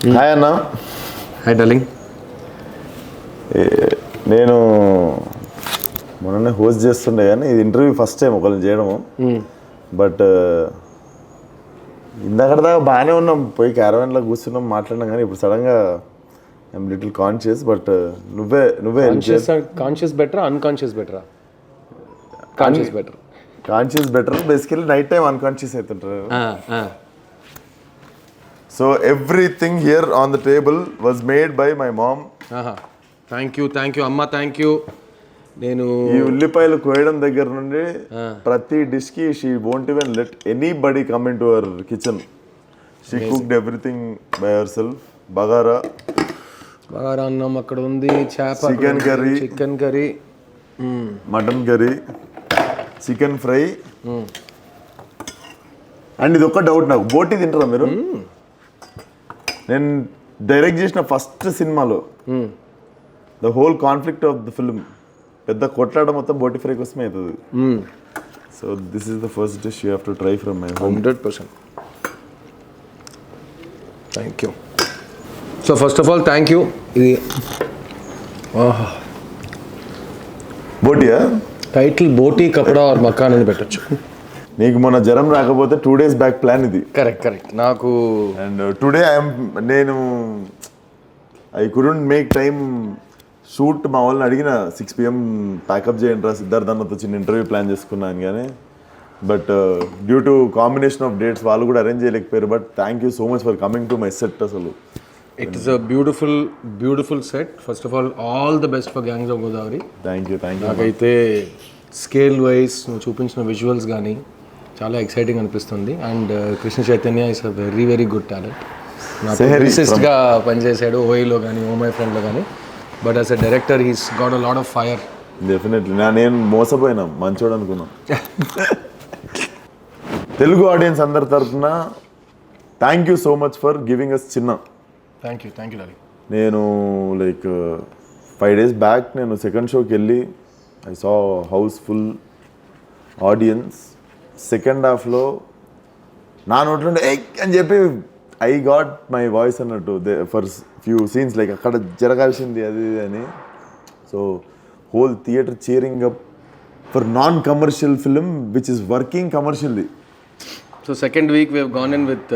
Hi అన్న. Hi darling. నేను మొన్ననే హోస్ట్ చేస్తుండే కానీ ఇది ఇంటర్వ్యూ ఫస్ట్ టైం ఒకరిని చేయడము. బట్ ఇందాక దాకా బాగానే ఉన్నాం, పోయి క్యారవాన్లో కూర్చున్నాం, మాట్లాడినాం. కానీ ఇప్పుడు సడన్గా ఐఎమ్ లిటిల్ కాన్షియస్. బట్ నువ్వే కాన్షియస్ బెటరా అన్కాన్షియస్ బెటరా? Conscious better. Conscious better. Basically night time unconscious అవుతుంటారు. So everything here on the table was made by my mom. Thank you అమ్మ, థ్యాంక్ యూ. నేను ఈ ఉల్లిపాయలు కోయడం దగ్గర నుండి ప్రతి డిష్ కి she won't even let anybody come in to our kitchen. She cooked everything by herself. Bagara అన్నం అక్కడ ఉంది, చేప, chicken curry, mutton curry, chicken fry. And ఇది ఒక్క డౌట్ నాకు, బోటి తింటారా మీరు? నేను డైరెక్ట్ చేసిన ఫస్ట్ సినిమాలో the whole conflict of the film పెద్ద కొట్లాడ మొత్తం బోటి ఫ్రై కోసమే అవుతుంది. So this is the first dish you have to try from my home. 100%. Thank you. So first of all thank you. ఇది బోటియా? టైటిల్ బోటీ కపడా ఆర్ మకాన్ అని పెట్టచ్చు. నీకు మొన్న జ్వరం రాకపోతే 2 days బ్యాక్ ప్లాన్ ఇది. కరెక్ట్. నాకు అండ్ టుడే నేను I couldn't make time shoot. మా వాళ్ళని అడిగిన 6 PM ప్యాకప్ చేయండి రా సిద్ధార్థ్ అన్నతో చిన్న ఇంటర్వ్యూ ప్లాన్ చేసుకున్నాను కానీ but due to combination of dates వాళ్ళు కూడా అరేంజ్ చేయలేకపోయారు. But thank you so much for coming to my set. అసలు it is a beautiful set. First of all the best for gangs of Godavari. Thank you. నాకైతే scale wise నువ్వు చూపించిన visuals కానీ చాలా exciting అనిపిస్తుంది. And Krishna Chaitanya is a very good talent. లిరిసిస్ట్గా పనిచేశాడు ఓయిలో కానీ ఓ మై ఫ్రెండ్లో కానీ. But as a director he's got a lot of fire. Definitely. నేను మోసపోయినా, మంచోడు అనుకున్నా. తెలుగు ఆడియన్స్ అందరి తరఫున thank you so much for giving us చిన్న. Thank you darling. నేను లైక్ 5 days బ్యాక్ నేను సెకండ్ షోకి వెళ్ళి I saw house full audience. Second హాఫ్లో నా నోట్లో అని చెప్పి ఐ గాట్ మై వాయిస్ అన్నట్టు ఫర్ ఫ్యూ సీన్స్ లైక్ అక్కడ జరగాల్సింది అది అని. So whole theatre cheering up for non commercial film which is working commercially. So second week we have gone in with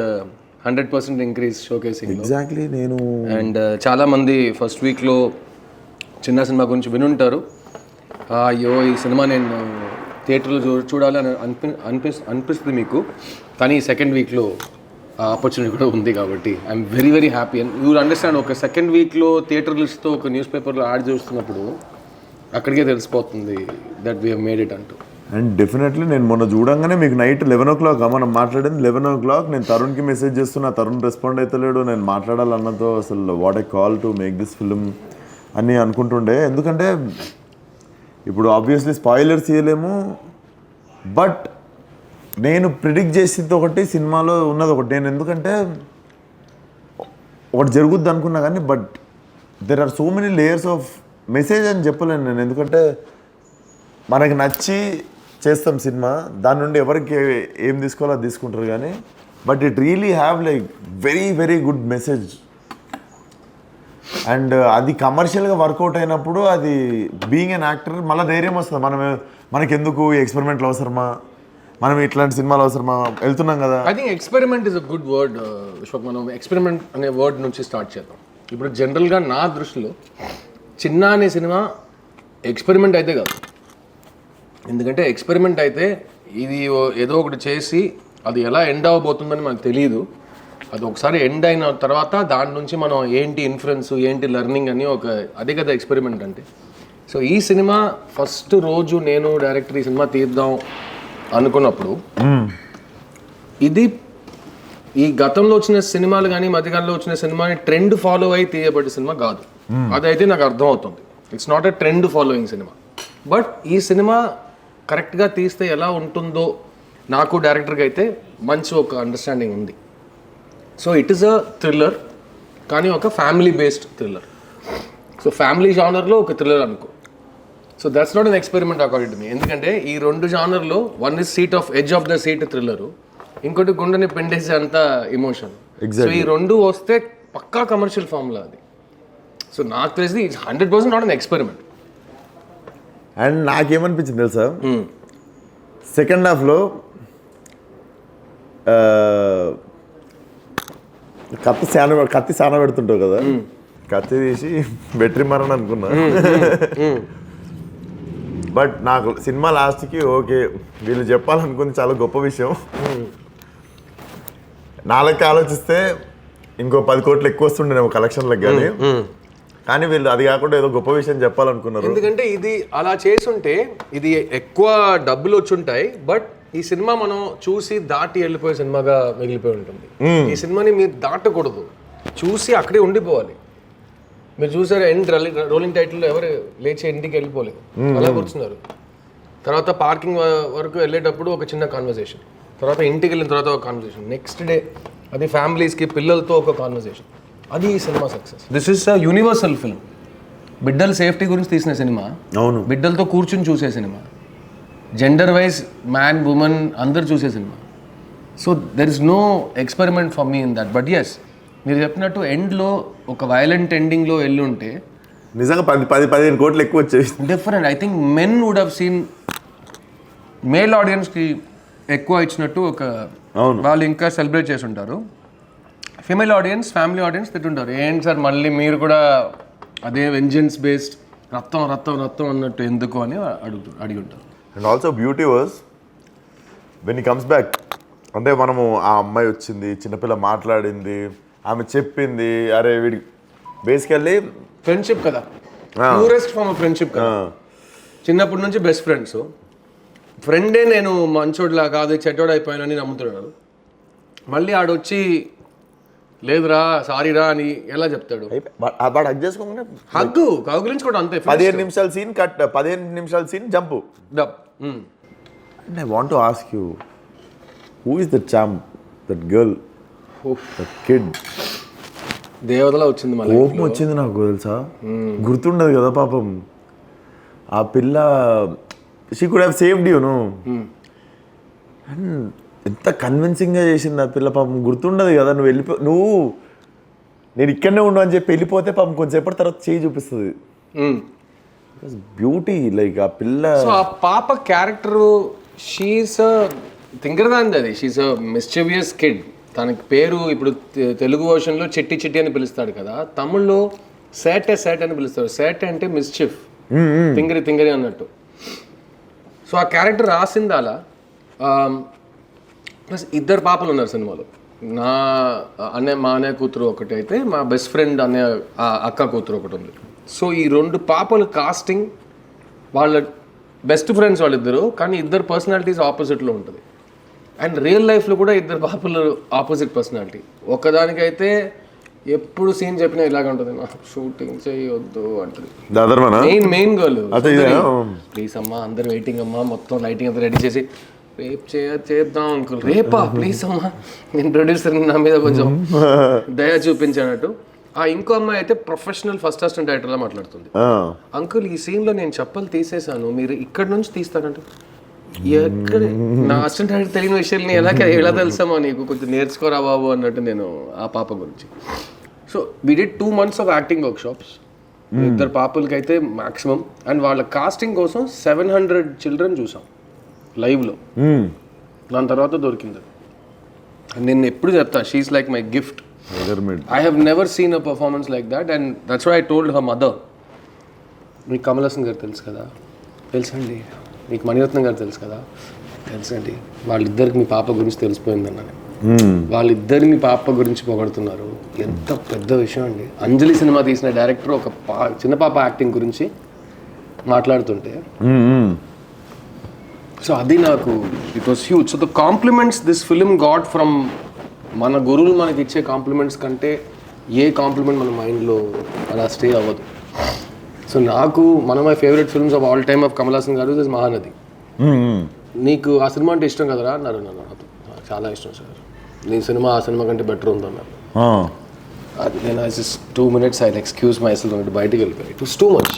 100% increase showcasing. Exactly. నేను and చాలామంది first వీక్లో చిన్న cinema గురించి వినుంటారు. అయ్యో ఈ సినిమా నేను థియేటర్లో చూడాలి అని అనిపిస్తుంది మీకు. కానీ సెకండ్ వీక్లో ఆపర్చునిటీ కూడా ఉంది కాబట్టి I'm very happy. And you understand, ఒక సెకండ్ వీక్లో థియేటర్ లిస్ట్తో ఒక న్యూస్ పేపర్లో యాడ్ చూస్తున్నప్పుడు అక్కడికే తెలిసిపోతుంది that we have made it అంటూ. అండ్ డెఫినెట్లీ నేను మొన్న చూడంగానే మీకు నైట్ 11 o'clock మనం మాట్లాడింది 11 o'clock. నేను తరుణ్కి మెసేజ్ చేస్తున్నా, తరుణ్ రెస్పాండ్ అవుతలేడు. నేను మాట్లాడాలన్నతో అసలు what I call to make this film అని అనుకుంటుండే. ఎందుకంటే ఇప్పుడు ఆబ్వియస్లీ స్పాయిలర్స్ ఇవ్వలేము. బట్ నేను ప్రిడిక్ట్ చేసింది ఒకటి, సినిమాలో ఉన్నది ఒకటి. నేను ఎందుకంటే ఒకటి జరుగుద్ది అనుకున్నా కానీ but there are so many layers of message అని చెప్పలేను నేను. ఎందుకంటే మనకి నచ్చి చేస్తాం సినిమా, దాని నుండి ఎవరికి ఏం తీసుకోవాలో అది తీసుకుంటారు కానీ but it really have like very good message. And అది కమర్షియల్గా వర్కౌట్ అయినప్పుడు అది బీయింగ్ అన్ యాక్టర్ మళ్ళీ ధైర్యం వస్తుంది. మనకెందుకు ఈ ఎక్స్పెరిమెంట్లు అవసరమా, మనం ఇట్లాంటి సినిమాలు అవసరమా, వెళ్తున్నాం కదా. I think experiment is a good word Vishwak. మనం ఎక్స్పెరిమెంట్ అనే వర్డ్ నుంచి స్టార్ట్ చేద్దాం. ఇప్పుడు జనరల్గా నా దృష్టిలో చిన్న అనే సినిమా ఎక్స్పెరిమెంట్ అయితే కాదు. ఎందుకంటే ఎక్స్పెరిమెంట్ అయితే ఇది ఏదో ఒకటి చేసి అది ఎలా ఎండ్ అవ్వబోతుందని మనకు తెలియదు. అది ఒకసారి ఎండ్ అయిన తర్వాత దాని నుంచి మనం ఏంటి ఇన్ఫ్లుయెన్స్, ఏంటి లెర్నింగ్ అని అదే కదా ఎక్స్పెరిమెంట్ అంటే. సో ఈ సినిమా ఫస్ట్ రోజు నేను డైరెక్టర్ ఈ సినిమా తీద్దాం అనుకున్నప్పుడు ఇది ఈ గతంలో వచ్చిన సినిమాలు కానీ మధ్యకాలంలో వచ్చిన సినిమాని ట్రెండ్ ఫాలో అయి తీయబడ్డ సినిమా కాదు. అదైతే నాకు అర్థం అవుతుంది. It's not a trend following cinema. But ఈ సినిమా కరెక్ట్గా తీస్తే ఎలా ఉంటుందో నాకు డైరెక్టర్గా అయితే మంచి ఒక అండర్స్టాండింగ్ ఉంది. So it is a thriller, కానీ ఒక family based thriller. So family జానర్లో ఒక థ్రిల్లర్ అనుకో. So that's not an experiment according to me. ఎందుకంటే ఈ రెండు జానర్లో one is seat of edge of the seat thriller, ఇంకోటి గుండెని పెండేసే అంత ఎమోషన్. సో ఈ రెండు వస్తే పక్కా కమర్షియల్ ఫార్ములా అది. సో నాకు తెలిసి it's 100% not an experiment. And నాకేమనిపించింది తెలుసా, సెకండ్ హాఫ్లో కత్తి సాన పెడుతుంటావు కదా, కత్తి తీసి బెట్రీ మరని అనుకున్నా. బట్ నాకు సినిమా లాస్ట్కి ఓకే వీళ్ళు చెప్పాలనుకుంది చాలా గొప్ప విషయం. నాలుగు ఆలోచిస్తే ఇంకో 10 కోట్లు ఎక్కువ వస్తుండేమో కలెక్షన్లకు, కానీ వీళ్ళు అది కాకుండా ఏదో గొప్ప విషయం చెప్పాలనుకున్నారు. ఎందుకంటే ఇది అలా చేసుంటే ఇది ఎక్కువ డబ్బులు వచ్చుంటాయి, బట్ ఈ సినిమా మనం చూసి దాటి వెళ్ళిపోయే సినిమాగా మిగిలిపోయి ఉంటుంది. ఈ సినిమాని మీరు దాటకూడదు, చూసి అక్కడే ఉండిపోవాలి. మీరు చూసారు ఎండ్ రోలింగ్ టైటిల్ ఎవరు లేచి ఇంటికి వెళ్ళిపోలేదు, అలా కూర్చున్నారు. తర్వాత పార్కింగ్ వరకు వెళ్ళేటప్పుడు ఒక చిన్న కాన్వర్సేషన్, తర్వాత ఇంటికి వెళ్ళిన తర్వాత ఒక కాన్వర్సేషన్, నెక్స్ట్ డే అది ఫ్యామిలీస్కి పిల్లలతో ఒక కాన్వర్సేషన్. అది ఈ cinema success. This is a universal film. బిడ్డల సేఫ్టీ గురించి తీసిన సినిమా, అవును, బిడ్డలతో కూర్చుని చూసే cinema, gender wise man women అందరు చూసే cinema. So there is no experiment for me in that. But yes, మీరు చెప్పినట్టు ఎండ్లో ఒక వైలెంట్ ఎండింగ్లో వెళ్ళి ఉంటే నిజంగా 10-15 కోట్లు ఎక్కువ వచ్చేవి. Different. I think men would have seen, male ఆడియన్స్కి ఎక్కువ ఇచ్చినట్టు ఒక వాళ్ళు ఇంకా సెలబ్రేట్ చేసి ఉంటారు. ఫీమేల్ ఆడియన్స్, ఫ్యామిలీ ఆడియన్స్ తిట్టుంటారు, ఏంటి సార్ మళ్ళీ మీరు కూడా అదే వెంజెన్స్ బేస్డ్ రక్తం రక్తం రక్తం అన్నట్టు ఎందుకు అని అడిగి ఉంటారు. And also beauty was when he comes back, అంటే మనము ఆ అమ్మాయి వచ్చింది, చిన్నపిల్ల మాట్లాడింది, ఆమె చెప్పింది, అరే వీడి బేసికల్లీ ఫ్రెండ్షిప్ కదా, ప్యూరెస్ట్ ఫార్మ్ ఆఫ్ ఫ్రెండ్షిప్ కదా. చిన్నప్పటి నుంచి బెస్ట్ ఫ్రెండ్స్. ఫ్రెండే నేను మంచోడ్లా కాదు చెడ్డోడు అయిపోయానని నమ్ముతున్నాడు. మళ్ళీ ఆడొచ్చి లేదురా సారీరా అని ఎలా చెప్తాడు? వాడు హగ్ చేసుకోకుండా హగ్గు కౌగిలించుకోవడం అంతే. 15 నిమిషాల సీన్ కట్, 15 నిమిషాల scene jump. And I want to ask you, who is that champ, that girl, that kid? దేవతలా వచ్చింది, కోపం వచ్చింది నాకు తెలుసా, గుర్తుండదు కదా పాపం. ఆ పిల్ల she could have saved you no. And ఎంత కన్విన్సింగ్గా చేసింది ఆ పిల్ల పాపం, గుర్తుండదు కదా. నువ్వు నేను ఇక్కడనే ఉండు అని చెప్పి వెళ్ళిపోతే పాపం కొంచెంసేపటి తర్వాత చేయి చూపిస్తుంది. బ్యూటీ లైక్ ఆ పిల్ల. సో ఆ పాప క్యారెక్టరు, షీఈస్ థింకర్దాంది అది, షీఈస్ అ మిస్చివియస్ కిడ్. తనకి పేరు ఇప్పుడు తెలుగు వర్షన్లో చిట్టి చిట్టి అని పిలుస్తాడు కదా, తమిళ్లో సేటే సేట్ అని పిలుస్తాడు. సేటే అంటే మిస్చిఫ్, తింగరి తింగరి అన్నట్టు. సో ఆ క్యారెక్టర్ రాసింది అలా. ప్లస్ 2 పాపలు ఉన్నారు సినిమాలో. మా అన్నయ్య కూతురు ఒకటి అయితే, మా బెస్ట్ ఫ్రెండ్ అన్నయ్య అక్క కూతురు ఒకటి ఉంది. సో ఈ 2 పాపలు కాస్టింగ్, వాళ్ళ బెస్ట్ ఫ్రెండ్స్ వాళ్ళిద్దరు, కానీ 2 పర్సనాలిటీస్ ఆపోజిట్లో ఉంటుంది. అండ్ రియల్ లైఫ్లో కూడా 2 పాపలు ఆపోజిట్ పర్సనాలిటీ. ఒకదానికైతే ఎప్పుడు సీన్ చెప్పినా ఇలాగ ఉంటుంది, నాకు షూటింగ్ చేయొద్దు అంటుంది. మెయిన్ గర్ల్, ప్లీజ్ అమ్మా అందరు వెయిటింగ్ అమ్మా, మొత్తం లైటింగ్ అంతా రెడీ చేసి రేపు చేద్దాం అంకుల్, రేపా ప్లీజ్ అమ్మా, నేను ప్రొడ్యూసర్ నా మీద కొంచెం దయ చూపించానట్టు. ఆ ఇంకో అమ్మాయి అయితే ప్రొఫెషనల్ ఫస్ట్ అసిస్టెంట్ డైరెక్టర్లా మాట్లాడుతుంది. అంకుల్ ఈ సీన్లో నేను చెప్పలు తీసేసాను, మీరు ఇక్కడ నుంచి తీస్తారంటే, ఎక్కడ నా అసిస్టెంట్ డైరెక్టర్ తెలియని విషయాన్ని ఎలా తెలుసామో నీకు, కొంచెం నేర్చుకోరా బాబు అన్నట్టు నేను ఆ పాప గురించి. So we did 2 months of acting workshops 2 పాపలకి అయితే మ్యాక్సిమం. అండ్ వాళ్ళ కాస్టింగ్ కోసం 700 చిల్డ్రన్ చూసాం లైవ్లో. దాని తర్వాత దొరికింది. నేను ఎప్పుడు చెప్తా, she is like my gift. I have never seen a performance like that. And that's why I told her mother, మీకు కమల్ హాసన్ గారు తెలుసు కదా, తెలుసండి. మీకు మణిరత్నం గారు తెలుసు కదా, తెలుసండి. వాళ్ళిద్దరికి మీ పాప గురించి తెలిసిపోయిందన్నాను. వాళ్ళిద్దరు మీ పాప గురించి పొగడుతున్నారు, ఎంత పెద్ద విషయం అండి. అంజలి సినిమా తీసిన డైరెక్టర్ ఒక చిన్న పాప యాక్టింగ్ గురించి మాట్లాడుతుంటే, సో అది నాకు it was huge. So the compliments this film got from మన గురువులు మనకి ఇచ్చే కాంప్లిమెంట్స్ కంటే ఏ కాంప్లిమెంట్ మన మైండ్లో అలా స్టే అవ్వదు. సో నాకు one of my favourite films of all time of Kamal Haasan గారు ఇస్ మహానది. నీకు ఆ సినిమా అంటే ఇష్టం కదరా అన్నారు. నాకు చాలా ఇష్టం సార్, నీ సినిమా ఆ సినిమా కంటే బెటర్ ఉందన్నారు. అది నేను just 2 minutes I excuse my self అంటే బయటికి వెళ్ళిపోయి. It was too much.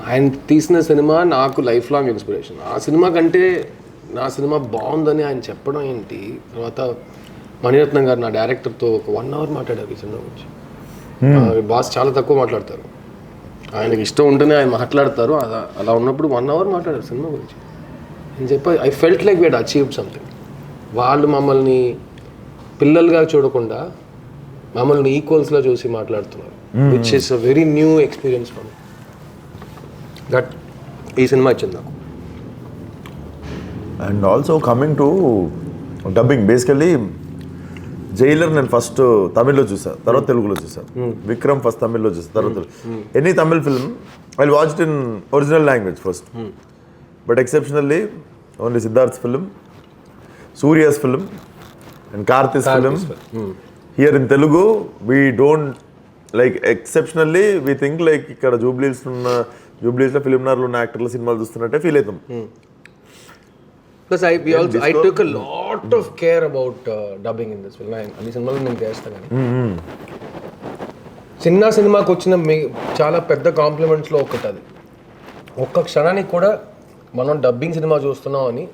ఆయన తీసిన సినిమా నాకు లైఫ్ లాంగ్ ఇన్స్పిరేషన్. ఆ సినిమా కంటే నా సినిమా బాగుందని ఆయన చెప్పడం ఏంటి, తర్వాత మణిరత్నం గారు నా డైరెక్టర్తో ఒక 1 hour మాట్లాడారు ఈ సినిమా గురించి. బాస్ చాలా తక్కువ మాట్లాడతారు, ఆయనకి ఇష్టం ఉంటేనే ఆయన మాట్లాడతారు. అలా ఉన్నప్పుడు 1 hour మాట్లాడారు సినిమా గురించి అని చెప్పి I felt like we had achieved something. వాళ్ళు మమ్మల్ని పిల్లలుగా చూడకుండా మమ్మల్ని ఈక్వల్స్లో చూసి మాట్లాడుతున్నారు, which is a very new experience for me. That ఈ సినిమా ఇచ్చింది నాకు. And also coming to dubbing, basically Jailer నేను ఫస్ట్ తమిళ్లో చూసాను, తర్వాత తెలుగులో చూసాను. విక్రమ్ ఫస్ట్ తమిళ్లో చూసాను, తర్వాత any Tamil film I watch it in original language first. But exceptionally only Siddharth film, Suriya's film and Karthi's film. Here in Telugu we don't like, exceptionally we think like ఇక్కడ జూబ్లీస్లో ఫిలింనార్లో ఉన్న యాక్టర్ల సినిమాలు చూస్తున్నట్టే ఫీల్ అవుతాం. Plus I took a lot of care about dubbing in this film. అన్ని సినిమాలు నేను చేస్తాను కానీ చిన్న సినిమాకి వచ్చిన చాలా పెద్ద కాంప్లిమెంట్స్లో ఒకటి అది. ఒక్క క్షణానికి కూడా మనం డబ్బింగ్ సినిమా చూస్తున్నాం అని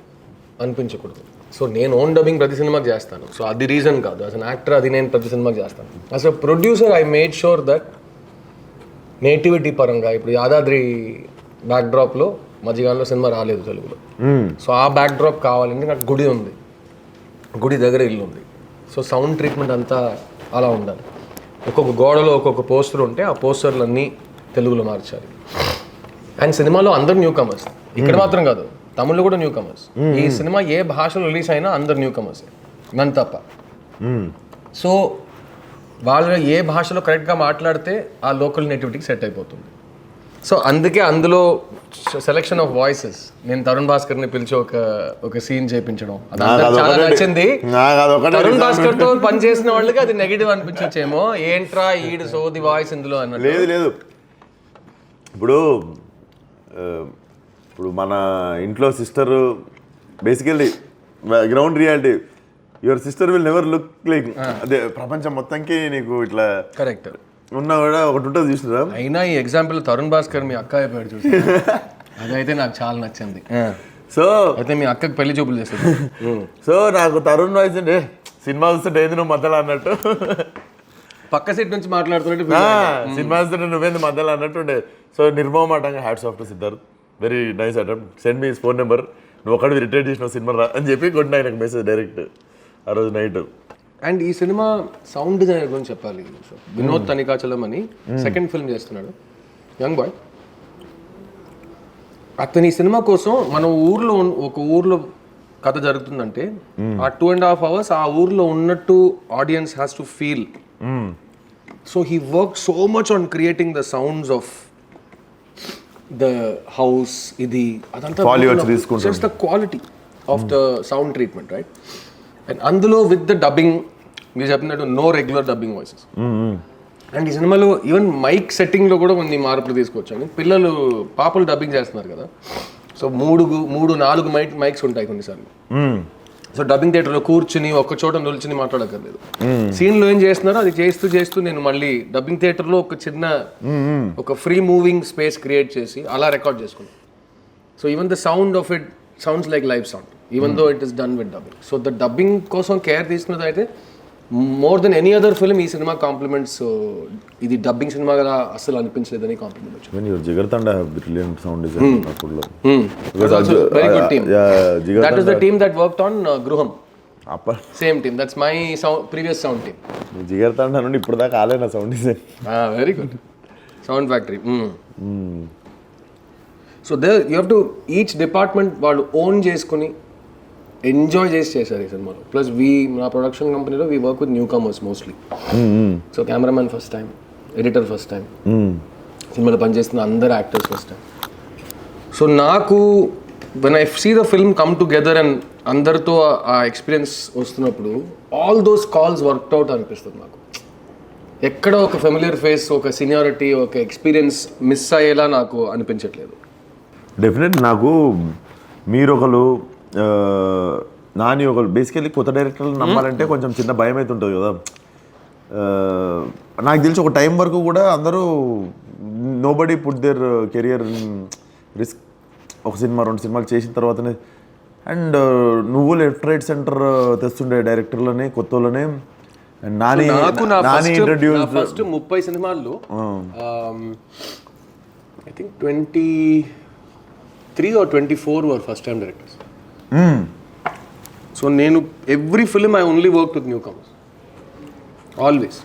అనిపించకూడదు. సో నేను ఓన్ డబ్బింగ్ ప్రతి సినిమాకి చేస్తాను. సో అది రీజన్ కాదు, యాజ్ అన్ యాక్టర్ అది నేను ప్రతి సినిమాకి చేస్తాను. As a producer I made sure that nativity పరంగా ఇప్పుడు యాదాద్రి బ్యాక్డ్రాప్లో మధ్యకాలంలో సినిమా రాలేదు తెలుగులో. సో ఆ బ్యాక్డ్రాప్ కావాలంటే నాకు గుడి ఉంది, గుడి దగ్గర ఇల్లు ఉంది. సో సౌండ్ ట్రీట్మెంట్ అంతా అలా ఉండాలి. ఒక్కొక్క గోడలో ఒక్కొక్క పోస్టర్ ఉంటే ఆ పోస్టర్లు అన్నీ తెలుగులో మార్చాలి. అండ్ సినిమాలో అందరు న్యూ కమర్స్, ఇక్కడ మాత్రం కాదు తమిళ్లో కూడా న్యూ కమర్స్. ఈ సినిమా ఏ భాషలో రిలీజ్ అయినా అందరు న్యూ కమర్స్, నన్ను తప్ప. సో వాళ్ళు ఏ భాషలో కరెక్ట్గా మాట్లాడితే ఆ లోకల్ నేటివిటీకి సెట్ అయిపోతుంది. సో అందుకే అందులో సెలెక్షన్ ఆఫ్ వాయిసెస్, నేను తరుణ్ భాస్కర్ని పిలిచి ఒక సీన్ చేయించడం అదంతా చాలా నచ్చింది. తరుణ్ భాస్కర్ తో పనిచేసిన వాళ్ళకి అది నెగిటివ్ అనిపించచ్చేమో, ఏంట్రా ఈడు సోది వాయిస్ ఇందులో అన్నట్టు. లేదు ఇప్పుడు మన ఇంట్లో sister basically ground reality, your sister will never look like, అదే ప్రపంచం మొత్తంకి నీకు ఇట్లా కరెక్ట్ ఉన్నా కూడా ఒకటి ఉంటుంది చూసినా. అయినా ఈ ఎగ్జాంపుల్ తరుణ్ భాస్కర్ మీ అక్క అయిపోయాడు చూసి, అదైతే నాకు చాలా నచ్చింది. సో అయితే మీ అక్కకి పెళ్లి చూపులు చేస్తుంది. సో నాకు తరుణ్ వాయిస్ అంటే సినిమా చూస్తుంటే ఏంది నువ్వు మధ్యలో అన్నట్టు, పక్క సీట్ నుంచి మాట్లాడుతున్నట్టు సినిమా చూస్తుంటే నువ్వేంది మధ్యలో అన్నట్టు ఉండే. సో నిర్మమాటంగా hats off to Siddharth, very nice attempt, send me phone number, నువ్వు ఒకటి రిటైర్ చేసిన సినిమా రా అని చెప్పి కొట్టిన ఆయనకు మెసేజ్ డైరెక్ట్ ఆ రోజు నైట్. అండ్ ఈ సినిమా సౌండ్ డిజైనర్ గురించి చెప్పాలి. వినోద్ తనికాచలం అని సెకండ్ ఫిల్మ్ చేస్తున్నాడు, యంగ్ బాయ్. అతని ఈ సినిమా కోసం మన ఒక ఊర్లో కథ జరుగుతుందంటే ఆ 2.5 hours ఆ ఊర్లో ఉన్నట్టు audience has to feel. So he work so much on creating the sounds of the house, ఇది అదంతా just the quality of the sound treatment, right? And అందులో విత్ ద డబ్బింగ్ మీరు చెప్పినట్టు no regular dubbing voices. And ఈ సినిమాలో even mic సెట్టింగ్లో కూడా కొన్ని మార్పులు తీసుకొచ్చాను. పిల్లలు పాపలు డబ్బింగ్ చేస్తున్నారు కదా, సో 3-4 మైక్స్ ఉంటాయి కొన్నిసార్లు. సో డబ్బింగ్ థియేటర్లో కూర్చుని ఒక్క చోట నిల్చుని మాట్లాడక్కర్లేదు. సీన్లో ఏం చేస్తున్నారో అది చేస్తూ నేను మళ్ళీ డబ్బింగ్ థియేటర్లో ఒక చిన్న ఒక ఫ్రీ మూవింగ్ స్పేస్ క్రియేట్ చేసి అలా రికార్డ్ చేసుకున్నాను. So even the sound of it sounds like live sound even though it is done with dubbing. So the dubbing కోసం కేర్ తీసుకున్నది అయితే more than any other film ఈ cinema compliments. ఇది dubbing cinema కదా అసలు అనిపించలేదని complement వచ్చింది. When your Jigartanda have brilliant sound design. Because also very good team. That is the team that worked on Gruham. Same team. That's my previous sound team. Jigartanda నుండి ఇప్పుడు దాకా ఆలేనా sound design. Very good. Sound factory. So there you have to each department వాళ్ళు own చేసుకుని enjoy చేశారు ఈ సినిమాలో. Plus మా ప్రొడక్షన్ కంపెనీలో we work with newcomers mostly. So cameraman first time, editor first time, cinema పనిచేస్తున్న అందరు actors first time. So నాకు when I see the film come together and అందరితో ఆ ఎక్స్పీరియన్స్ వస్తున్నప్పుడు all those calls worked out అనిపిస్తుంది నాకు. ఎక్కడ ఒక ఫెమిలియర్ ఫేస్, ఒక సీనియారిటీ, ఒక ఎక్స్పీరియన్స్ మిస్ అయ్యేలా నాకు అనిపించట్లేదు. డెఫినెట్ నాకు మీరు ఒకరు నాని ఒకరు బేసికల్లీ కొత్త డైరెక్టర్లు నమ్మాలంటే కొంచెం చిన్న భయం అయితే ఉంటుంది కదా. నాకు తెలిసి ఒక టైం వరకు కూడా అందరూ nobody put their career risk. ఒక సినిమా 2 సినిమాలు చేసిన తర్వాతనే అండ్ నువ్వు లెఫ్ట్ రైట్ సెంటర్ తెస్తుండే డైరెక్టర్లని కొత్త వాళ్ళని అండ్ నాని ఇంట్రడ్యూస్ ఫస్ట్ 30 సినిమాల్లో I think 23 or 24 were first time directors. So నేను every film I only work with newcomers always.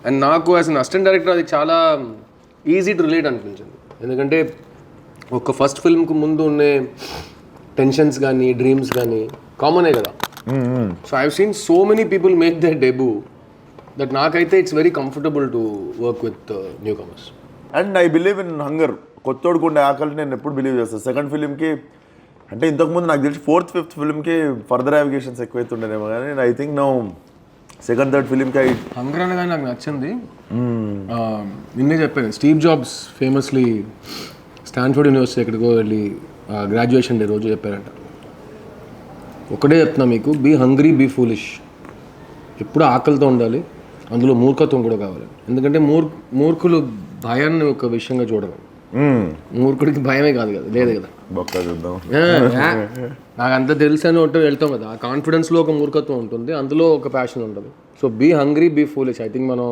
And నాకు యాజ్ అన్ అసిస్టెంట్ డైరెక్టర్ అది చాలా ఈజీ టు రిలేట్ అనిపించింది. ఎందుకంటే ఒక ఫస్ట్ ఫిల్మ్కి ముందు ఉండే టెన్షన్స్ కానీ డ్రీమ్స్ కానీ కామనే కదా. So I have seen so many people make their debut that నాకైతే it's very comfortable to work with newcomers. And I believe in hunger. కొత్తోడుకు ఉండే ఆకలి నేను ఎప్పుడు బిలీవ్ చేస్తాను. సెకండ్ ఫిలింకి అంటే ఇంతకుముందు నాకు తెలిసి 4th, 5th ఫిలింకి ఫర్దర్ అవిగేషన్స్ ఎక్కువైతుండేనేమో కానీ I think no second, third ఫిలింకి హంగర్ అనగా నాకు నచ్చింది. నిన్నే చెప్పాను, Steve Jobs famously Stanford university ఎక్కడికో వెళ్ళి గ్రాడ్యుయేషన్ డే రోజు చెప్పారంట, ఒకటే చెప్తున్నా మీకు, బీ హంగ్రీ బీ ఫూలిష్. ఎప్పుడు ఆకలితో ఉండాలి, అందులో మూర్ఖత్వం కూడా కావాలి. ఎందుకంటే మూర్ఖులు భయాన్ని ఒక విషయంగా చూడరు. మూర్ఖుడికి భయమే కాదు కదా, లేదు కదా. నాకు అంత తెలుసు అని ఒకటి వెళ్తాం కదా, ఆ కాన్ఫిడెన్స్లో ఒక మూర్ఖత్వం ఉంటుంది, అందులో ఒక ప్యాషన్ ఉంటుంది. So be hungry be foolish. I think మనం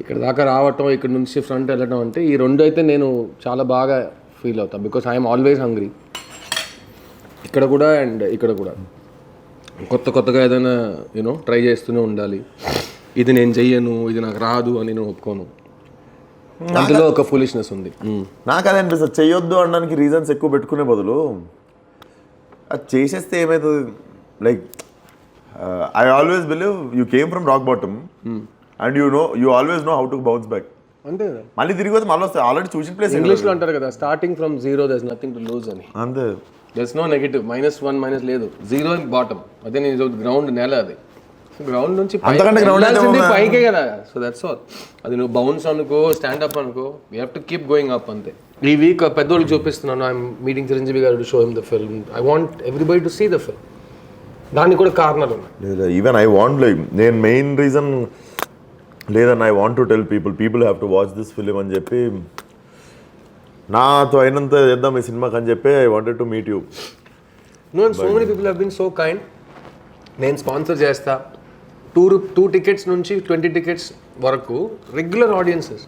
ఇక్కడ దాకా రావటం, ఇక్కడ నుంచి ఫ్రంట్ వెళ్ళటం అంటే ఈ రెండు అయితే నేను చాలా బాగా ఫీల్ అవుతాను. బికాస్ ఐఎమ్ ఆల్వేస్ హంగ్రీ, ఇక్కడ కూడా అండ్ ఇక్కడ కూడా. కొత్తగా ఏదైనా ట్రై చేస్తూనే ఉండాలి. ఇది నేను చెయ్యను, ఇది నాకు రాదు అని నేను ఒప్పుకోను. అందులో ఒక ఫూలిష్నెస్ ఉంది. నాకు అదే అనిపిస్తుంది, చెయ్యొద్దు అనడానికి రీజన్స్ ఎక్కువ పెట్టుకునే బదులు అది చేసేస్తే ఏమవుతుంది. Like I always believe you came from rock bottom and you always know how to bounce back. అంతే కదా, మళ్ళీ తిరిగి వస్తే మళ్ళీ వస్తాయి. ఆల్రెడీ చూసిన ప్లేస్ ఇంగ్లీష్లో అంటారు కదా, starting from zero there is nothing to lose అని. అంతే, there is no negative, -1 minus లేదు, జీరో అండ్ బాటమ్. అదే నేను గ్రౌండ్ నేల, అది గ్రౌండ్ నుంచి పైకే కదా. So that's all. అది నువ్వు బౌన్స్ అనుకో, స్టాండ్అప్ అనుకో, we have to keep going up అంతే. ఈ వీక్ పెద్దోళ్ళకి చూపిస్తున్నాను, I'm meeting Chiranjeevi garu to show him the film. I want everybody to see the film. దానికి కూడా కారణాలు ఉన్నాయి. ఈవెన్ ఐ వాంట్, లైక్ నేను మెయిన్ రీజన్ లేదని I want to tell people have to watch this film అని చెప్పి, నాతో అయినంత చేద్దాం ఈ సినిమాకి అని చెప్పి I wanted to meet you. No, and so many people have been so kind. నేను స్పాన్సర్ చేస్తా, 2 టికెట్స్ నుంచి 20 టికెట్స్ వరకు రెగ్యులర్ ఆడియన్సెస్.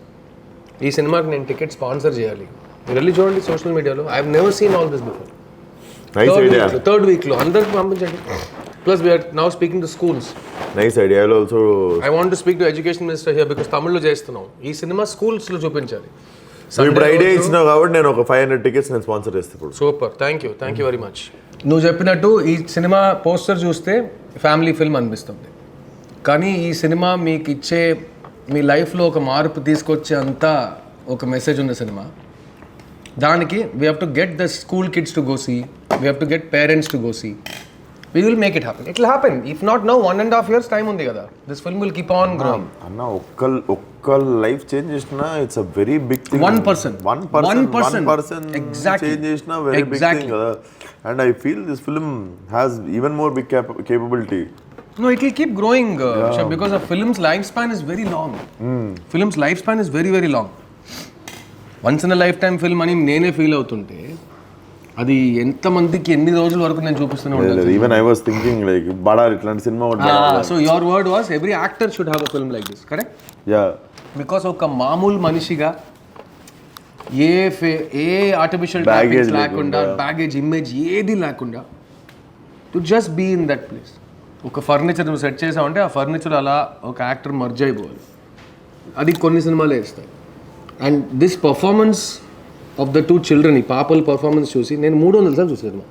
ఈ సినిమాకి నేను టికెట్ స్పాన్సర్ చేయాలి, మీరు వెళ్ళి చూడండి సోషల్ మీడియాలో. I have never seen all this before. Third వీక్లో అందరికి పంపించండి. Plus we're now speaking to schools. Nice idea. Also I want to speak to education minister here because తమిళ్లో చేస్తున్నాం. ఈ సినిమా స్కూల్స్లో చూపించాలి. ఇప్పుడు ఐడియా ఇచ్చినావు కాబట్టి నేను ఒక 500 టికెట్స్ నేను స్పాన్సర్ చేస్తాను. Super, thank you very much. నువ్వు చెప్పినట్టు ఈ సినిమా పోస్టర్ చూస్తే ఫ్యామిలీ ఫిల్మ్ అనిపిస్తుంది, కానీ ఈ సినిమా మీకు ఇచ్చే, మీ లైఫ్లో ఒక మార్పు తీసుకొచ్చే అంతా ఒక మెసేజ్ ఉన్న సినిమా. దానికి we have to get the school kids to go see, we have to get parents to go see. We will make it happen. It will happen. If not now, 1.5 years time ఉంది కదా. This film will keep on growing. అన్న ఒక్క life change చేసినా it's a very big thing. 1% exactly change చేసినా very big thing కదా. And I feel this film has even more big capability. No, it will keep growing because a film's lifespan is very long. Film's lifespan is very very long. Once in a lifetime film అని నేనే feel అవుతుంటే అది ఎంతమందికి ఎన్ని రోజుల వరకు నేను చూపిస్తూనే ఉంటాను. Even I was thinking like బడా ఇట్లాంటి సినిమా ఉంటుంది. So your word was every actor should have a film like this, correct? Ya, because ఒక మామూలు మనిషిగా ఏ ఆర్టిఫిషియల్ బ్యాగేజ్ లేకుండా, బ్యాగేజ్ ఇమేజ్ ఏది లేకుండా, to just be in that place. ఒక ఫర్నిచర్ నువ్వు సెట్ చేసావంటే ఆ ఫర్నిచర్ అలా ఒక యాక్టర్ మర్జ్ అయిపోవాలి. అది కొన్ని సినిమాలు వేస్తాయి. And this performance of the 2 children, ఈ పాపల పర్ఫార్మెన్స్ చూసి నేను 300 సార్లు చూసాను.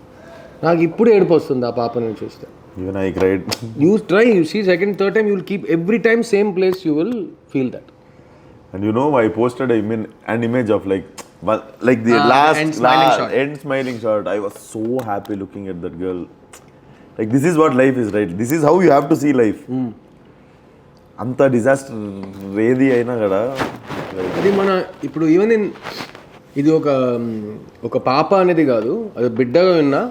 నాకు ఇప్పుడు ఏడుపు వస్తుంది ఆ పాపని చూస్తే. Even I cried. You try, you see second third time, you will keep every time same place, you will feel that. And you know, I posted an image of like the last end smiling shot. I was so happy looking at that girl. Like this is what life is, right? This is how you have to see life. అంత disaster ఏది అయినా కదా. అది మన ఇప్పుడు even ఇది ఒక పాప అనేది కాదు, అది బిడ్డగా ఉన్నా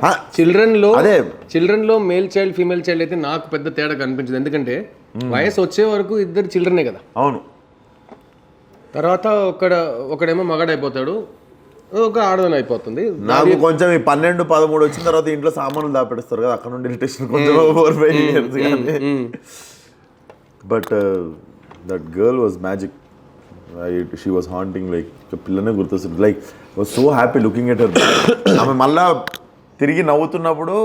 చిల్డ్రన్లో మేల్ చైల్డ్ ఫీమేల్ చైల్డ్ అయితే నాకు పెద్ద తేడా కనిపించదు. ఎందుకంటే వయసు వచ్చే వరకు ఇద్దరు చిల్డ్రనే కదా. అవును. తర్వాత ఒకడేమో మగాడైపోతాడు, ఒక ఆడదని అయిపోతుంది. నాకు కొంచెం ఈ 12-13 వచ్చిన తర్వాత ఇంట్లో సామాన్లు దాపెడతారు కదా, అక్కడ నుండి ఇరిటేషన్ కొంచెం 4-5 years కానీ. But that girl was magic. She was haunting, like పిల్లనే గుర్తొస్తుంది. Like was so happy looking at her. ఆమె మళ్ళా తిరిగి నవ్వుతున్నప్పుడు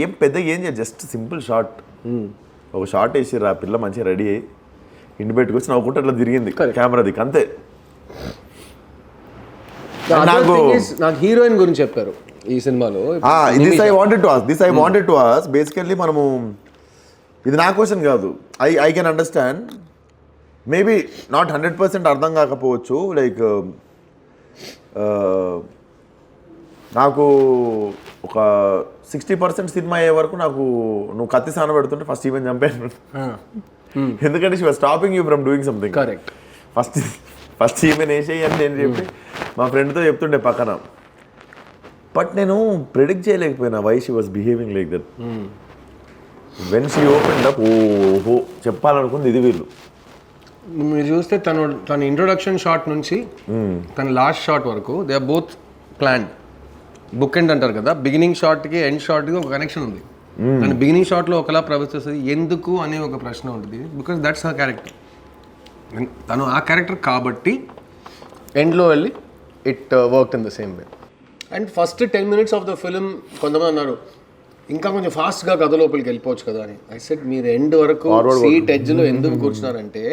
ఏం చేయదు, జస్ట్ సింపుల్ షార్ట్. ఒక షార్ట్ వేసిర్రు, ఆ పిల్ల మంచిగా రెడీ అయ్యి ఇంటి బయటకు వచ్చి నవ్వుకుంటే అట్లా తిరిగింది కెమెరా దిక్కు, అంతే. నాకు హీరోయిన్ గురించి చెప్పారు ఈ సినిమాలో. This I wanted to ask. Basically మనము, ఇది నా క్వశ్చన్ కాదు, I can understand. Maybe not 100% అర్థం కాకపోవచ్చు. లైక్ నాకు ఒక 60% సినిమా అయ్యే వరకు నాకు నువ్వు కత్తి సాన పెడుతుంటే ఫస్ట్ ఈవెన్ చంపాను. ఎందుకంటే she was stopping you from doing something. Correct. First ఈమెన్ వేసేయి అని నేను చెప్పి మా ఫ్రెండ్తో చెప్తుండే పక్కన. బట్ నేను ప్రిడిక్ట్ చేయలేకపోయినా why she was behaving like that. When she open up, ఓహో చెప్పాలనుకుంది ఇది వీళ్ళు. మీరు చూస్తే తన ఇంట్రొడక్షన్ షాట్ నుంచి తన లాస్ట్ షాట్ వరకు they are both planned. Bookend అంటారు కదా, బిగినింగ్ షాట్కి ఎండ్ షాట్కి ఒక కనెక్షన్ ఉంది. అండ్ బిగినింగ్ షాట్లో ఒకలా ప్రవర్తిస్తుంది, ఎందుకు అనే ఒక ప్రశ్న ఉంటుంది. Because that's her character. తను ఆ క్యారెక్టర్ కాబట్టి ఎండ్లో వెళ్ళి it work in the same way. And first 10 minutes of the film కొంతమంది అన్నారు ఇంకా కొంచెం ఫాస్ట్గా కథ లోపలికి వెళ్ళిపోవచ్చు కదా అని. ఐ సెడ్ మీరు ఎండ్ వరకు సీట్ ఎడ్జ్లో ఎందుకు కూర్చున్నారంటే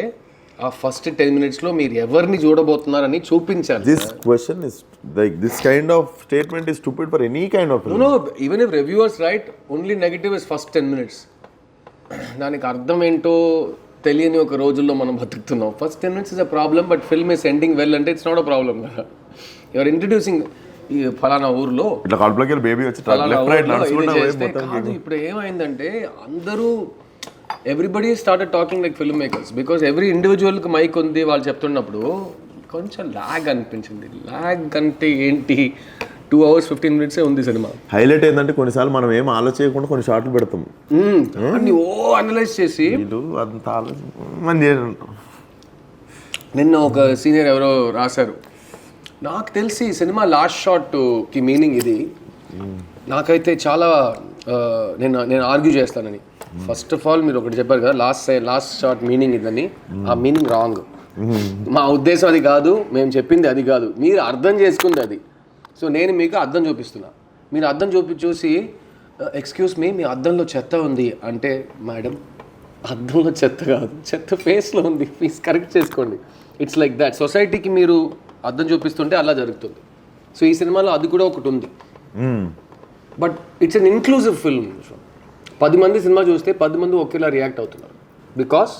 ఆ ఫస్ట్ 10 minutesలో మీరు ఎవరిని చూడబోతున్నారని చూపించాలి. This question is like this kind of statement is stupid for any kind of. No, even if reviewers write only negative is first 10 minutes. దానికి అర్థం ఏంటో తెలియని ఒక రోజుల్లో మనం బతుకుతున్నాం. First 10 minutes is a problem, but film is ending well అంటే it's not a problem కదా. యూఆర్ ఇంట్రడ్యూసింగ్ ఈ ఫలానా ఊర్లో ఇట్లా కడుపులోకి బేబీ వచ్చి కాదు. ఇప్పుడు ఏమైందంటే అందరూ everybody started talking like film makers. Because every ఇండివిజువల్కి మైక్ ఉంది, వాళ్ళు చెప్తున్నప్పుడు కొంచెం ల్యాగ్ అనిపించింది. ల్యాగ్ అంటే ఏంటి, 2 hours 15 minutes ఉంది సినిమా. హైలైట్ ఏంటంటే కొన్నిసార్లు మనం ఏం ఆలోచించకుండా కొన్ని షార్ట్లు పెడతాం, అన్ని అనలైజ్ చేసి. అంత ఆలోచన. నిన్న ఒక సీనియర్ ఎవరో రాశారు, నాకు తెలిసి సినిమా లాస్ట్ షాట్కి మీనింగ్ ఇది. నాకైతే చాలా నేను ఆర్గ్యూ చేస్తానని. ఫస్ట్ ఆఫ్ ఆల్ మీరు ఒకటి చెప్పారు కదా, లాస్ట్ షాట్ మీనింగ్ ఇదని. ఆ మీనింగ్ రాంగ్. మా ఉద్దేశం అది కాదు, మేము చెప్పింది అది కాదు, మీరు అర్థం చేసుకుంది అది. సో నేను మీకు అద్దం చూపిస్తున్నా, మీరు అద్దం చూసి ఎక్స్క్యూజ్ మీ అద్దంలో చెత్త ఉంది అంటే, మేడం అద్దంలో చెత్త కాదు, చెత్త ఫేస్లో ఉంది, ప్లీజ్ కరెక్ట్ చేసుకోండి. It's like that. సొసైటీకి మీరు అద్దం చూపిస్తుంటే అలా జరుగుతుంది. సో ఈ సినిమాలో అది కూడా ఒకటి ఉంది. But it's an inclusive film. 10 మంది సినిమా చూస్తే 10 మంది ఒకేలా రియాక్ట్ అవుతున్నారు. బికాస్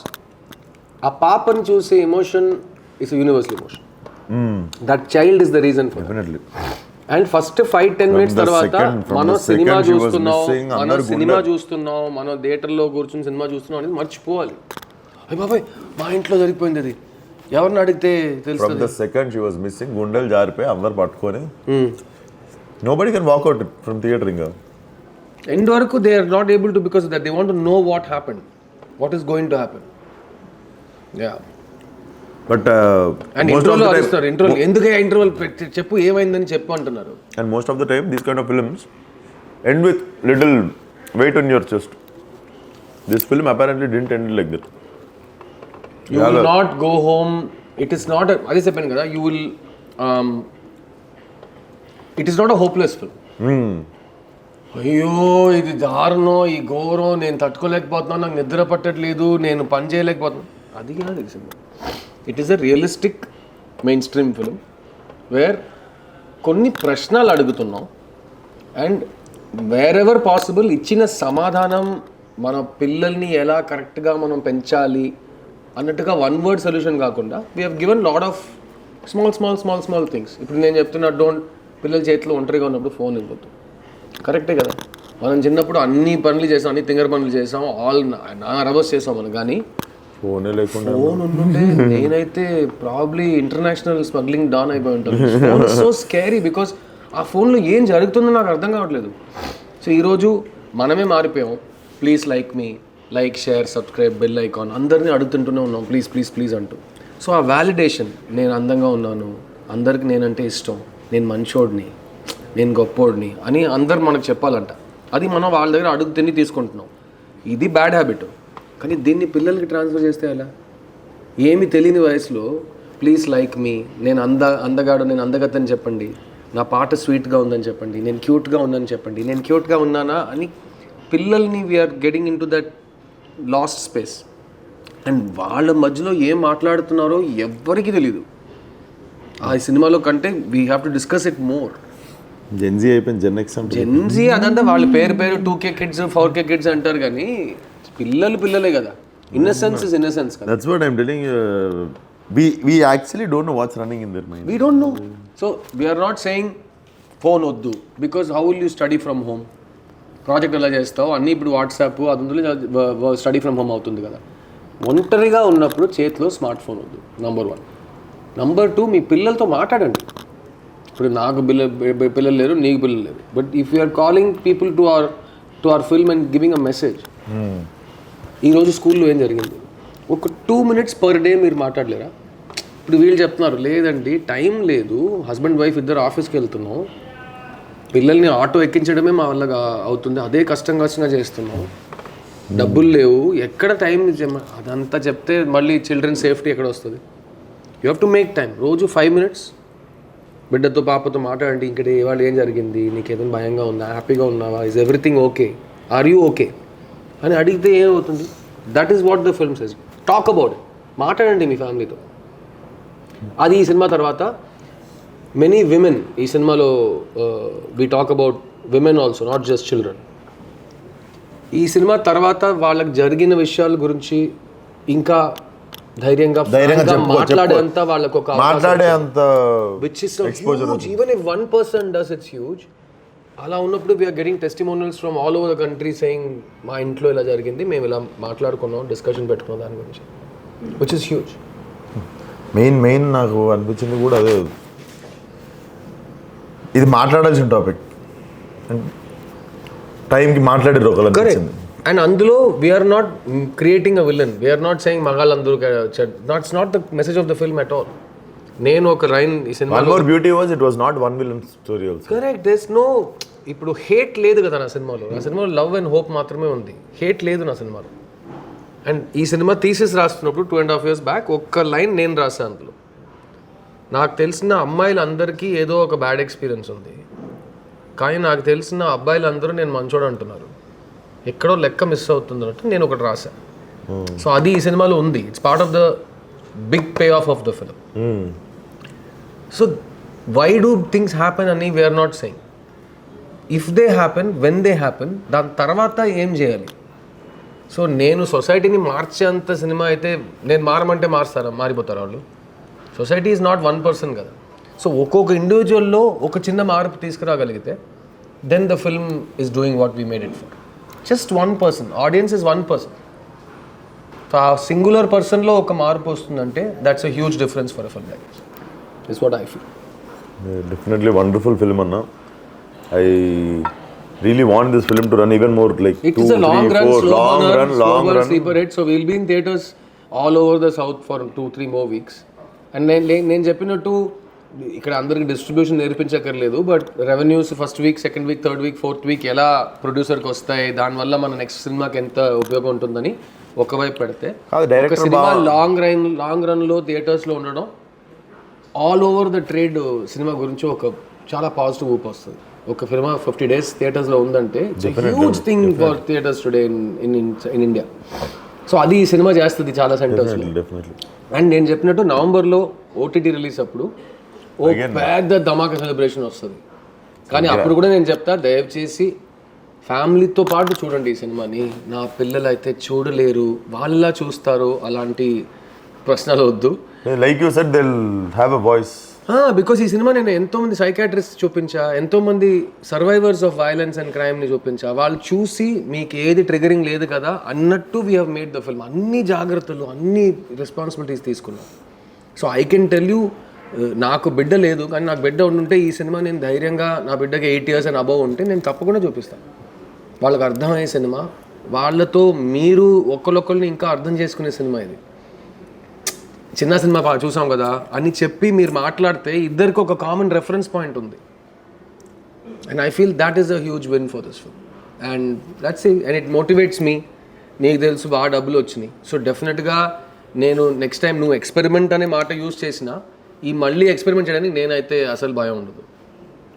ఆ పాపని చూసే emotion is universal emotion. That child is the reason for definitely. And first 5-10 minutes తర్వాత మనం సినిమా చూస్తున్నాం, మనం థియేటర్లో కూర్చొని సినిమా చూస్తున్నాం అనేది మర్చిపోవాలి. అయ్య బాబాయ్ మా ఇంట్లో జరిగిపోయింది అది, ఎవరిని అడిగితే తెలుస్తుంది. From the second she was missing, గుండెలు జారిపోయి అందరు పట్టుకొని nobody can walk out from theater ఇంకా. ఎండ్ వరకు they are not able to, because that they want to know what happened, what is going to happen. Yeah. But and ఇంట్రోలో అరుస్తారు, ఇంట్రోలో ఎందుకే interval చెప్పు ఏమైందని చెప్పు అంటున్నారు. And most of the time these kind of films end with little weight on your chest. This film apparently didn't end like that. You will not go home. It is not a, అదే చెప్పాను కదా, you will it is not a hopeless film. అయ్యో ఇది దారుణం, ఈ ఘోరం, నేను తట్టుకోలేకపోతున్నాను, నాకు నిద్ర పట్టట్లేదు, నేను పని చేయలేకపోతున్నాను, అది కాదు ఈ cinema. It is a realistic main stream film where కొన్ని ప్రశ్నలు అడుగుతున్నాం అండ్ వేర్ ఎవర్ పాసిబుల్ ఇచ్చిన సమాధానం మన పిల్లల్ని ఎలా కరెక్ట్గా మనం పెంచాలి అన్నట్టుగా వన్ వర్డ్ సొల్యూషన్ కాకుండా we have given lot of small things. ఇప్పుడు నేను చెప్తున్నా, పిల్లల చేతిలో ఒంటరిగా ఉన్నప్పుడు ఫోన్ ఇవ్వద్దు, కరెక్టే కదా. మనం చిన్నప్పుడు అన్ని పనులు చేసాం, అన్ని తింగర పనులు చేసాం, నా రవర్స్ చేసాం మనం, కానీ ఫోన్ ఉంటుంటే నేనైతే ప్రాబ్లీ ఇంటర్నేషనల్ స్మగ్లింగ్ డాన్ అయిపోయి ఉంటాను. ఫోన్ సో స్కేరీ బికాస్ ఆ ఫోన్లో ఏం జరుగుతుందో నాకు అర్థం కావట్లేదు. సో ఈరోజు మనమే మారిపోయాం. Please like share subscribe bell icon అందరినీ అడుగుతుంటూనే ఉన్నాం ప్లీజ్ అంటూ. సో ఆ వ్యాలిడేషన్, నేను అందంగా ఉన్నాను, అందరికి నేనంటే ఇష్టం, నేను మంచోడిని, నేను గొప్పోడిని అని అందరు మనకు చెప్పాలంట. అది మనం వాళ్ళ దగ్గర అడుగు తిని తీసుకుంటున్నాం. ఇది బ్యాడ్ హ్యాబిట్. కానీ దీన్ని పిల్లలకి ట్రాన్స్ఫర్ చేస్తే ఎలా? ఏమి తెలియని వయసులో ప్లీజ్ లైక్ మీ, నేను అందగాడు, నేను అందగత్తని చెప్పండి, నా పాట స్వీట్గా ఉందని చెప్పండి, నేను క్యూట్గా ఉందని చెప్పండి, నేను క్యూట్గా ఉన్నానా అని పిల్లల్ని we're getting into that last space. And వాళ్ళ మధ్యలో ఏం మాట్లాడుతున్నారో ఎవ్వరికీ తెలీదు. ఆ సినిమాలో కంటే we have to discuss it more. Gen Z అయిపోయింది, జెన్జీ అదంతా వాళ్ళ పేరు 2K కిడ్స్ 4K కిడ్స్ అంటారు, కానీ పిల్లలే కదా. ఇన్నసెన్స్ ఇస్ ఇన్నసెన్స్ కదా. That's what I'm telling you. We actually don't know what's running in their mind. We don't know. So we are not saying phone వద్దు, because how will you study from home? Project ఎలా చేస్తావు అన్నీ ఇప్పుడు WhatsApp అది study from home అవుతుంది కదా. ఒంటరిగా ఉన్నప్పుడు చేతిలో స్మార్ట్ ఫోన్ వద్దు, నంబర్ 1. నంబర్ 2, మీ పిల్లలతో మాట్లాడండి. ఇప్పుడు నాకు పిల్లలు లేరు, నీకు పిల్లలు లేరు, but if you are calling people to our film and giving a message, ఈరోజు స్కూల్లో ఏం జరిగింది, ఒక 2 minutes పర్ డే మీరు మాట్లాడలేరా? ఇప్పుడు వీళ్ళు చెప్తున్నారు లేదండి టైం లేదు, హస్బెండ్ వైఫ్ ఇద్దరు ఆఫీస్కి వెళ్తున్నాం, పిల్లల్ని ఆటో ఎక్కించడమే మా వల్ల అవుతుంది, అదే కష్టంగా చేస్తున్నాం, డబ్బులు లేవు, ఎక్కడ టైం. అదంతా చెప్తే మళ్ళీ చిల్డ్రన్ సేఫ్టీ ఎక్కడ వస్తుంది? You have to make time. రోజు 5 minutes బిడ్డతో పాపతో మాట్లాడండి. ఇక్కడ ఇవాళ ఏం జరిగింది, నీకు ఏదైనా భయంగా ఉందా, హ్యాపీగా ఉన్నావా, is everything okay, are you okay అని అడిగితే ఏమవుతుంది? That is what the film says. Talk about it, మాట్లాడండి మీ ఫ్యామిలీతో. అది ఈ సినిమా తర్వాత మెనీ విమెన్, ఈ సినిమాలో we talk about women also, not just children. ఈ సినిమా తర్వాత వాళ్ళకి జరిగిన విషయాల గురించి ఇంకా ధైర్యంగా మాట్లాడేంత వాళ్ళకు ఒక మాట్లాడేంత, which is so huge. Even if one person does, it's huge. అలా ఉన్నప్పుడు we're getting testimonials from all over the country saying మా ఇంట్లో ఇలా జరిగింది, మేము ఇలా మాట్లాడుకున్నాం, డిస్కషన్ పెట్టుకున్నాం దాని గురించి, విచ్ ఇస్ హ్యూజ్. మెయిన్ నాకు అనిపించింది కూడా అదే, ఇది మాట్లాడాల్సిన టాపిక్, టైంకి మాట్లాడారు ఒకళ్ళు అనిపించింది. అండ్ అందులో we are not creating a villain, we are not saying మగాళ్ళందరూ, that's not the message of the film at all. నేను ఒక రైన్ ఈ సినిమాలో beauty was it was not one villain story also. Correct, there's no, ఇప్పుడు హేట్ లేదు కదా నా సినిమాలో. నా సినిమాలో లవ్ అండ్ హోప్ మాత్రమే ఉంది, హేట్ లేదు నా సినిమాలో. అండ్ ఈ సినిమా థీసిస్ రాస్తున్నప్పుడు 2.5 years బ్యాక్ ఒక్క లైన్ నేను రాశాను అందులో. నాకు తెలిసిన అమ్మాయిలందరికీ ఏదో ఒక బ్యాడ్ ఎక్స్పీరియన్స్ ఉంది, కానీ నాకు తెలిసిన అబ్బాయిలందరూ నేను మంచోడు అంటున్నారు, ఎక్కడో లెక్క మిస్ అవుతుంది అంటే నేను ఒకటి రాశాను. సో అది ఈ సినిమాలో ఉంది. It's part of the big pay off of the film. So why do things happen అని we are not saying. If they happen, when they happen, దాని తర్వాత ఏం చేయాలి? సో నేను సొసైటీని మార్చేంత సినిమా అయితే, నేను మారమంటే మారిపోతారు వాళ్ళు. Society is not one person కదా. సో ఒక్కొక్క ఇండివిజువల్లో ఒక చిన్న మార్పు తీసుకురాగలిగితే, then the film is doing what we made it for. Just 1 person, audience is 1 person. So ఆ సింగులర్ పర్సన్లో ఒక మార్పు వస్తుందంటే that's a huge difference for a film like this. Is what I feel. Definitely wonderful film అన్న. ఐ really want this film to run even more, like it is a long run, long run sleeper hit. So we'll be in theaters all over the south for 2-3 more weeks. And నేను చెప్పినట్టు ఇక్కడ అందరికి distribution నేర్పించక్కర్లేదు, but revenues first week, second week, third week, fourth week ఎలా ప్రొడ్యూసర్కి వస్తాయి, దానివల్ల మన నెక్స్ట్ సినిమాకి ఎంత ఉపయోగం ఉంటుందని ఒకవైపు పెడితే, ఒక సినిమా లాంగ్ రన్లో థియేటర్స్లో ఉండడం all over the trade cinema గురించి ఒక చాలా పాజిటివ్ ఊపు వస్తుంది. ఒక సినిమా 50 days థియేటర్స్లో ఉందంటే it's huge thing for theatres today in India. So అది ఈ సినిమా చేస్తుంది చాలా సెంటర్స్లో. అండ్ నేను చెప్పినట్టు నవంబర్లో ఓటీటీ రిలీజ్ అప్పుడు ఓ పెద్ద ధమాకా సెలబ్రేషన్ వస్తుంది. కానీ అప్పుడు కూడా నేను చెప్తా, దయచేసి ఫ్యామిలీతో పాటు చూడండి ఈ సినిమాని. నా పిల్లలు అయితే చూడలేరు, వాళ్ళ చూస్తారు, అలాంటి ప్రశ్నలు వద్దు. Like you said they will have a voice. Because ఈ సినిమా నేను ఎంతోమంది సైకాట్రిస్ట్ చూపించా, ఎంతోమంది సర్వైవర్స్ ఆఫ్ వైలెన్స్ అండ్ క్రైమ్ని చూపించా. వాళ్ళు చూసి మీకు ఏది ట్రిగరింగ్ లేదు కదా అన్నట్టు we have made the film. అన్ని జాగ్రత్తలు, అన్ని రెస్పాన్సిబిలిటీస్ తీసుకున్నాం. So I can tell you, నాకు బిడ్డ లేదు, కానీ నాకు బిడ్డ ఉంటే ఈ సినిమా నేను ధైర్యంగా, నా బిడ్డకి 8 years అండ్ అబవ్ ఉంటే నేను తప్పకుండా చూపిస్తాను. వాళ్ళకి అర్థమయ్యే సినిమా, వాళ్ళతో మీరు ఒకళ్ళొకరిని ఇంకా అర్థం చేసుకునే సినిమా ఇది. చిన్న సినిమా చూసాం కదా అని చెప్పి మీరు మాట్లాడితే ఇద్దరికి ఒక కామన్ రెఫరెన్స్ పాయింట్ ఉంది. And I feel that is a huge win for this film. And that's and it motivates me. నీకు తెలుసు బాగా డబ్బులు వచ్చినాయి, సో డెఫినెట్గా నేను నెక్స్ట్ టైం నువ్వు ఎక్స్పెరిమెంట్ అనే మాట యూజ్ చేసినా ఈ మళ్ళీ ఎక్స్పెరిమెంట్ చేయడానికి నేనైతే అసలు భయం ఉండదు.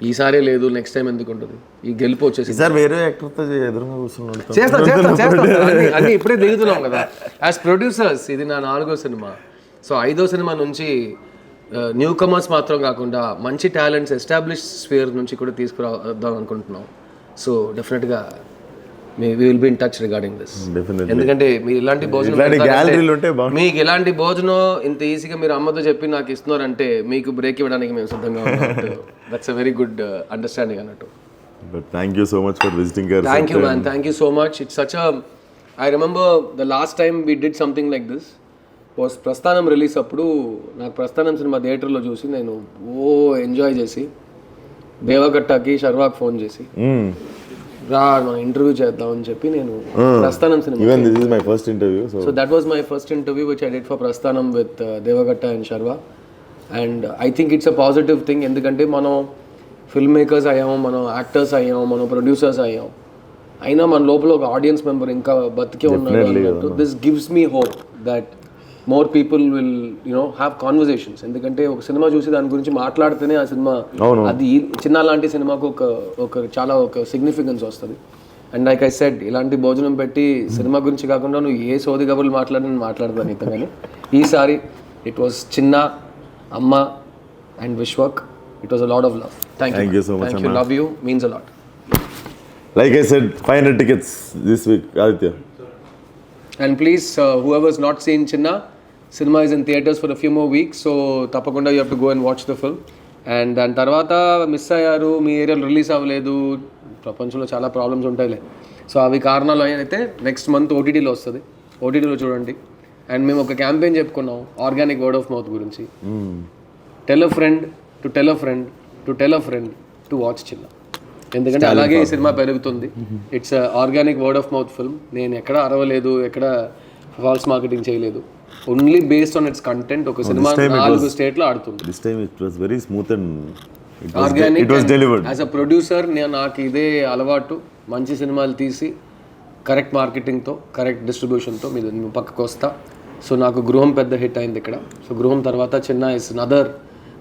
ఈసారే లేదు, నెక్స్ట్ టైం ఎందుకు ఉంటుంది, ఈ గెలుపు వచ్చేసి సార్ వేరే యాక్టర్తో ఎదురుగా కూర్చున్నాడు. చేస్తా అన్ని ఇప్పుడే దిగుతున్నాం కదా యాజ్ ప్రొడ్యూసర్స్. ఇది నా 4వ సినిమా. సో 5వ సినిమా నుంచి న్యూ కమర్స్ మాత్రం కాకుండా మంచి టాలెంట్స్ ఎస్టాబ్లిష్ స్ఫియర్ నుంచి కూడా తీసుకురావద్దాం అనుకుంటున్నాం. సో డెఫినెట్గా we will be in touch regarding this. ఎందుకంటే మీరు ఇలాంటి భోజనం మీకు ఇలాంటి భోజనం ఇంత ఈజీగా మీరు అమ్మతో చెప్పి నాకు ఇస్తున్నారంటే మీకు బ్రేక్ ఇవ్వడానికి మేము సిద్ధంగా ఉన్నాం. That's a very good understanding అన్నట్టు. Thank you so much for visiting. Thank you man, thank you so much. It's such a I remember the last time we did something like this was Prasthanam release అప్పుడు. నాకు ప్రస్థానం cinema థియేటర్లో చూసి నేను enjoy చేసి దేవగట్టకి శర్వాకి phone చేసి రా మనం ఇంటర్వ్యూ చేద్దాం అని చెప్పి నేను Prasthanam cinema so that was my first interview which I did for Prasthanam with Deva Katta and Sharwa. And I think it's a positive thing. ఎందుకంటే మనం ఫిల్మ్ మేకర్స్ అయ్యాము, మనం యాక్టర్స్ అయ్యాము, మనం ప్రొడ్యూసర్స్ అయ్యాం, అయినా మన లోపల ఒక ఆడియన్స్ మెంబర్ ఇంకా బతికే ఉన్నాడు అన్నట్టు. This gives me hope that more people will have conversations. ఎందుకంటే ఒక సినిమా చూసి దాని గురించి మాట్లాడితేనే ఆ సినిమా అది చిన్న లాంటి సినిమాకు ఒక చాలా ఒక సిగ్నిఫికెన్స్ వస్తుంది. అండ్ లైక్ ఐ సెడ్, ఇలాంటి భోజనం పెట్టి సినిమా గురించి కాకుండా నువ్వు ఏ సోది కబుర్లు నేను మాట్లాడతాను ఇంత. కానీ ఈసారి ఇట్ వాస్ చిన్న, అమ్మ and Vishwak. It was a lot of love. Thank you so much. Love you means a lot. Like I said, 500 tickets this week, Aditya. And please, whoever's not seen Chinna, cinema is in theaters for a few more weeks, so tapakunda you have to go and watch the film. And దాని తర్వాత miss అయ్యారు, మీ ఏరియాలో release అవ్వలేదు, ప్రపంచంలో చాలా problems ఉంటాయిలే. So అవి కారణాలు అయితే నెక్స్ట్ మంత్ ఓటీటీలో వస్తుంది, ఓటీటీలో చూడండి. అండ్ మేము ఒక క్యాంపెయిన్ చెప్పుకున్నాం ఆర్గానిక్ వర్డ్ ఆఫ్ మౌత్ గురించి. Tell a friend to tell a friend to tell a friend to watch చిన్న. ఎందుకంటే అలాగే ఈ సినిమా పెరుగుతుంది. It's organic word of mouth film. నేను ఎక్కడ అరవలేదు, ఎక్కడ ఫాల్స్ మార్కెటింగ్ చేయలేదు. Only based on it's content ఒక సినిమా 4 స్టేట్లో ఆడుతుంది. This time it was very smooth and organic. it was delivered. As a producer నాకు ఇదే అలవాటు, మంచి సినిమాలు తీసి కరెక్ట్ మార్కెటింగ్తో కరెక్ట్ డిస్ట్రిబ్యూషన్తో మీరు పక్కకు వస్తా. సో నాకు గృహం పెద్ద హిట్ అయింది ఇక్కడ. సో గృహం తర్వాత చిన్న ఇస్ నదర్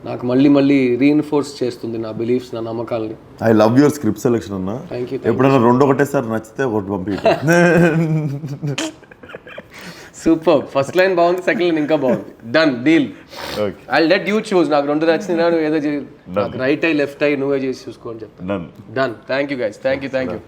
నాకు మళ్ళీ రీఇన్ఫోర్స్ చేస్తుంది నా బిలీఫ్స్, నా నమ్మకాలని. I love your script selection అన్న. Thank you. ఎప్పుడైనా 2 ఒకటేసారి నచ్చితే ఒకటి పంపి. సూపర్. ఫస్ట్ లైన్ బాగుంది, సెకండ్ లైన్ ఇంకా బాగుంది. Done deal. I let you choose. నాకు 2 నచ్చింది, నువ్వు ఏదో నాకు రైట్ ఐ లెఫ్ట్ ఐ నువ్వే చేసి చూసుకో అని చెప్తాను. Done. Thank you guys. Thank you.